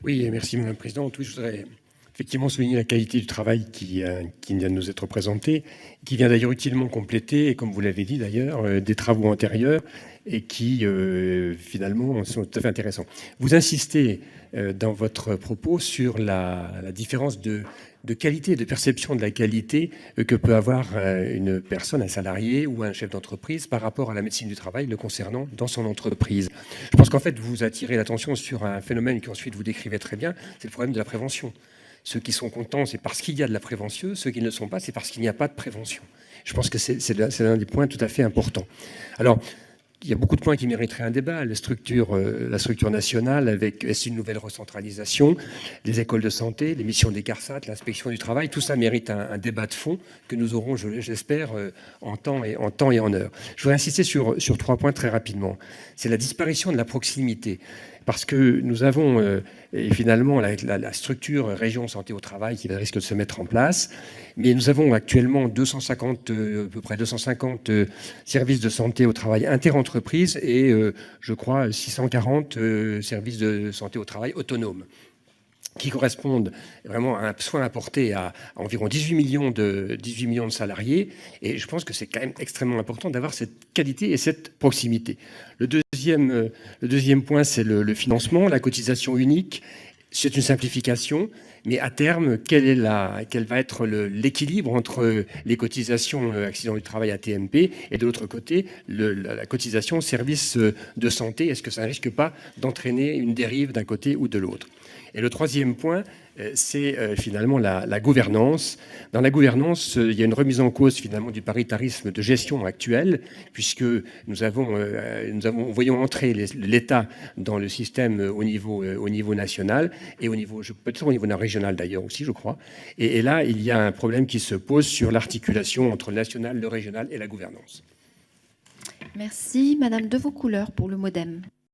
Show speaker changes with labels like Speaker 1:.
Speaker 1: Oui, merci Madame la Présidente. Oui, je voudrais effectivement souligner la qualité du travail qui vient de nous être présenté, qui vient d'ailleurs utilement compléter, et comme vous l'avez dit d'ailleurs, des travaux antérieurs et qui finalement sont tout à fait intéressants. Vous insistez dans votre propos sur la différence de qualité, de perception de la qualité que peut avoir une personne, un salarié ou un chef d'entreprise par rapport à la médecine du travail le concernant dans son entreprise. Je pense qu'en fait, vous attirez l'attention sur un phénomène qu'ensuite vous décrivez très bien, c'est le problème de la prévention. Ceux qui sont contents, c'est parce qu'il y a de la prévention. Ceux qui ne le sont pas, c'est parce qu'il n'y a pas de prévention. Je pense que c'est l'un des points tout à fait importants. Alors, il y a beaucoup de points qui mériteraient un débat. La structure nationale, avec est-ce une nouvelle recentralisation, les écoles de santé, les missions des CARSAT, l'inspection du travail, tout ça mérite un débat de fond que nous aurons, j'espère, en temps et en heure. Je voudrais insister sur 3 points très rapidement. C'est la disparition de la proximité. Parce que nous avons, et finalement, la structure région santé au travail qui risque de se mettre en place. Mais nous avons actuellement 250, à peu près 250 services de santé au travail interentreprises et, je crois, 640 services de santé au travail autonomes, qui correspondent vraiment à un soin apporté à environ 18 millions de salariés. Et je pense que c'est quand même extrêmement important d'avoir cette qualité et cette proximité. Le deuxième point, c'est le financement, la cotisation unique. C'est une simplification, mais à terme, quel va être l'équilibre entre les cotisations accident du travail AT-MP et de l'autre côté, la cotisation service de santé? Est-ce que ça ne risque pas d'entraîner une dérive d'un côté ou de l'autre? Et le troisième point, c'est finalement la gouvernance. Dans la gouvernance, il y a une remise en cause finalement du paritarisme de gestion actuel, puisque nous voyons entrer l'État dans le système au niveau national et peut-être au niveau régional d'ailleurs aussi, je crois. Et là, il y a un problème qui se pose sur l'articulation entre le national, le régional et la gouvernance.
Speaker 2: Merci. Madame de Vaucouleurs pour le MoDem.